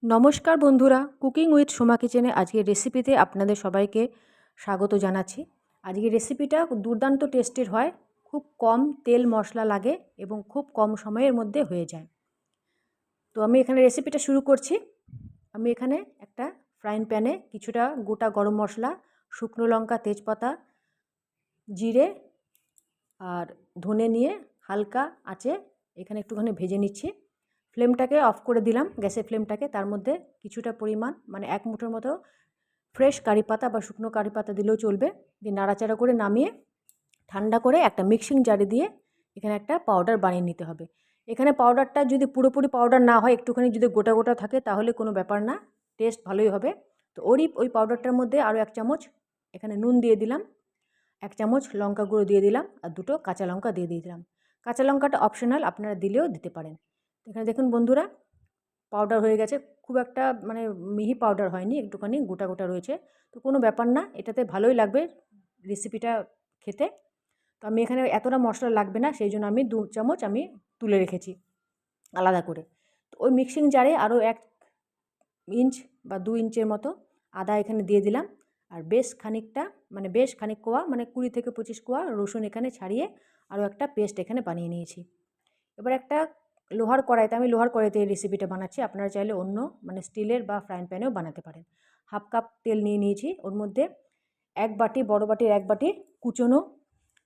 নমস্কার বন্ধুরা, cooking with Soma কিচেনে আজকের রেসিপিতে আপনাদের সবাইকে স্বাগত জানাচ্ছি। আজকের রেসিপিটা দুর্দান্ত টেস্টের হয়, খুব কম তেল মশলা লাগে এবং খুব কম সময়ের মধ্যে হয়ে যায়। তো আমি এখানে রেসিপিটা শুরু করছি। আমি এখানে একটা ফ্রাইং প্যানে কিছুটা গোটা গরম মশলা, শুকনো লঙ্কা, তেজপাতা, জিরে আর ধনে নিয়ে হালকা আঁচে এখানে একটুখানি ভেজে নিচ্ছি। ফ্লেমটাকে অফ করে দিলাম, গ্যাসের ফ্লেমটাকে। তার মধ্যে কিছুটা পরিমাণ মানে 1 মুঠোর মতো ফ্রেশ কারি পাতা বা শুকনো কারি পাতা দিলেও চলবে। দিয়ে নাড়াচাড়া করে নামিয়ে ঠান্ডা করে একটা মিক্সিং জারে দিয়ে এখানে একটা পাউডার বানিয়ে নিতে হবে। এখানে পাউডারটা যদি পুরোপুরি পাউডার না হয়, একটুখানি যদি গোটা গোটা থাকে তাহলে কোনো ব্যাপার না, টেস্ট ভালোই হবে। তো ওই পাউডারটার মধ্যে আরও 1 চামচ এখানে নুন দিয়ে দিলাম, 1 চামচ লঙ্কা গুঁড়ো দিয়ে দিলাম আর 2টো কাঁচা লঙ্কা দিয়ে দিলাম। কাঁচা লঙ্কাটা অপশনাল, আপনারা দিলেও দিতে পারেন। এখানে দেখুন বন্ধুরা, পাউডার হয়ে গেছে। খুব একটা মানে মিহি পাউডার হয়নি, একটুখানি গোটা গোটা রয়েছে। তো কোনো ব্যাপার না, এটাতে ভালোই লাগবে রেসিপিটা খেতে। তো আমি এখানে এতটা মশলা লাগবে না, সেই জন্য আমি 2 চামচ আমি তুলে রেখেছি আলাদা করে। তো ওই মিক্সিং জারে আরও 1 ইঞ্চ বা 2 ইঞ্চের মতো আদা এখানে দিয়ে দিলাম। আর বেশ খানিক কোয়া মানে 20 থেকে 25 কোয়া রসুন এখানে ছাড়িয়ে আরও একটা পেস্ট এখানে বানিয়ে নিয়েছি। এবার একটা আমি লোহার কড়াইতে এই রেসিপিটা বানাচ্ছি। আপনারা চাইলে অন্য মানে স্টিলের বা ফ্রাইং প্যানেও বানাতে পারেন। 1/2 কাপ তেল নিয়ে নিয়েছি। ওর মধ্যে 1 বাটি, বড় বাটির 1 বাটি কুচনো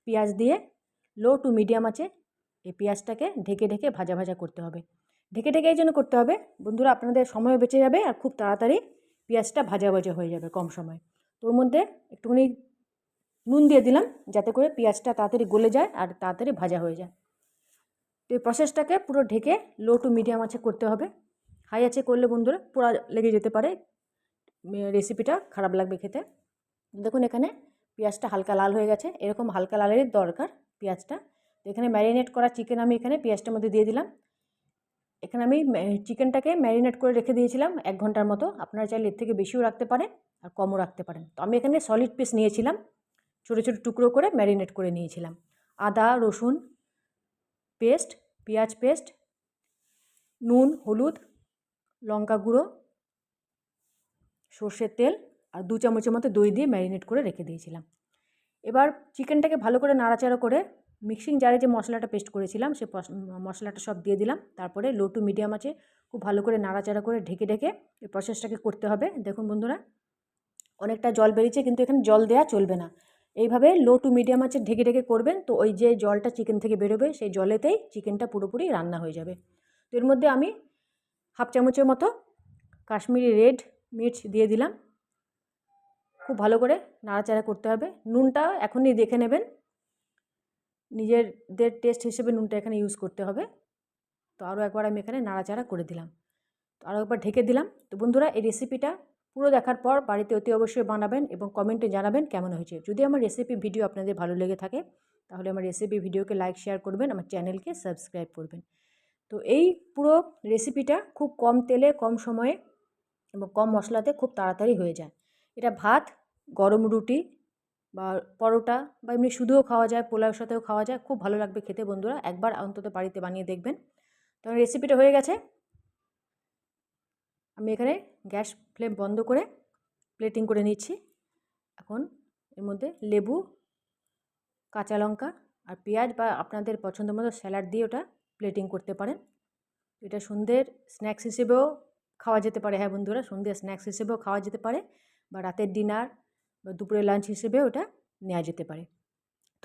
পেঁয়াজ দিয়ে লো টু মিডিয়াম আঁচে এই পেঁয়াজটাকে ঢেকে ঢেকে ভাজা ভাজা করতে হবে। ঢেকে ঢেকে এই জন্য করতে হবে, বন্ধুরা আপনাদের সময়ও বেঁচে যাবে আর খুব তাড়াতাড়ি পেঁয়াজটা ভাজা ভাজা হয়ে যাবে কম সময়ে। তো ওর মধ্যে একটুখানি নুন দিয়ে দিলাম যাতে করে পেঁয়াজটা তাড়াতাড়ি গলে যায় আর তাড়াতাড়ি ভাজা হয়ে যায়। তো এই প্রসেসটাকে পুরো ঢেকে লো টু মিডিয়াম আঁচে করতে হবে। হাই আঁচে করলে বন্ধুরা পোড়া লেগে যেতে পারে, রেসিপিটা খারাপ লাগবে খেতে। দেখুন এখানে পেঁয়াজটা হালকা লাল হয়ে গেছে, এরকম হালকা লালেরই দরকার পেঁয়াজটা। তো এখানে ম্যারিনেট করা চিকেন আমি এখানে পেঁয়াজটার মধ্যে দিয়ে দিলাম। এখানে আমি চিকেনটাকে ম্যারিনেট করে রেখে দিয়েছিলাম 1 ঘন্টার মতো। আপনারা চাইলে এর থেকে বেশিও রাখতে পারেন আর কমও রাখতে পারেন। তো আমি এখানে সলিড পিস নিয়েছিলাম, ছোটো ছোটো টুকরো করে ম্যারিনেট করে নিয়েছিলাম। আদা রসুন পেস্ট, পেঁয়াজ পেস্ট, নুন, হলুদ, লঙ্কা গুঁড়ো, সর্ষের তেল আর 2 চামচের মতো দই দিয়ে ম্যারিনেট করে রেখে দিয়েছিলাম। এবার চিকেনটাকে ভালো করে নাড়াচাড়া করে মিক্সিং জারে যে মশলাটা পেস্ট করেছিলাম সে মশলাটা সব দিয়ে দিলাম। তারপরে লো টু মিডিয়াম আঁচে খুব ভালো করে নাড়াচাড়া করে ঢেকে ঢেকে এই প্রসেসটাকে করতে হবে। দেখুন বন্ধুরা, অনেকটা জল বেরিয়েছে, কিন্তু এখানে জল দেওয়া চলবে না। এইভাবে লো টু মিডিয়াম আঁচে ঢেকে ঢেকে করবেন, তো ওই যে জলটা চিকেন থেকে বেরোবে সেই জলেতেই চিকেনটা পুরোপুরি রান্না হয়ে যাবে। তো এর মধ্যে আমি 1/2 চামচের মতো কাশ্মীরি রেড মির্চ দিয়ে দিলাম। খুব ভালো করে নাড়াচাড়া করতে হবে। নুনটা এখনই দেখে নেবেন, নিজেদের টেস্ট হিসেবে নুনটা এখানে ইউজ করতে হবে। তো আরও একবার আমি এখানে নাড়াচাড়া করে দিলাম, তো আরও একবার ঢেকে দিলাম। তো বন্ধুরা, এই রেসিপিটা পুরো দেখার পর বাড়িতে অতি অবশ্যই বানাবেন এবং কমেন্টে জানাবেন কেমন হয়েছে। যদি আমার রেসিপি ভিডিও আপনাদের ভালো লেগে থাকে তাহলে আমার রেসিপি ভিডিওকে লাইক শেয়ার করবেন, আমার চ্যানেলকে সাবস্ক্রাইব করবেন। তো এই পুরো রেসিপিটা খুব কম তেলে কম সময়ে এবং কম মশলাতে খুব তাড়াতাড়ি হয়ে যায়। এটা ভাত, গরম রুটি বা পরোটা বা এমনি শুধুও খাওয়া যায়, পোলাওর সাথেও খাওয়া যায়, খুব ভালো লাগবে খেতে। বন্ধুরা একবার অন্তত বাড়িতে বানিয়ে দেখবেন। তো রেসিপিটা হয়ে গেছে। আমি এখানে গ্যাস ফ্লেম বন্ধ করে প্লেটিং করে নিচ্ছি। এখন এর মধ্যে লেবু, কাঁচা লঙ্কা আর পেঁয়াজ বা আপনাদের পছন্দ মতো স্যালাড দিয়ে ওটা প্লেটিং করতে পারেন। এটা সন্ধ্যের স্ন্যাক্স হিসেবেও খাওয়া যেতে পারে। হ্যাঁ বন্ধুরা, সন্ধ্যের স্ন্যাক্স হিসেবেও খাওয়া যেতে পারে বা রাতের ডিনার বা দুপুরের লাঞ্চ হিসেবেও ওটা নেওয়া যেতে পারে।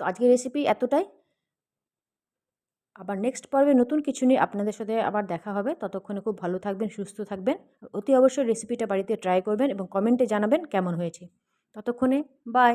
তো আজকের রেসিপি এতটাই। আবার নেক্সট পর্বে নতুন কিছু নিয়ে আপনাদের সাথে আবার দেখা হবে। ততক্ষণে খুব ভালো থাকবেন, সুস্থ থাকবেন। অতি অবশ্যই রেসিপিটা বাড়িতে ট্রাই করবেন এবং কমেন্টে জানাবেন কেমন হয়েছে। ততক্ষণে বাই।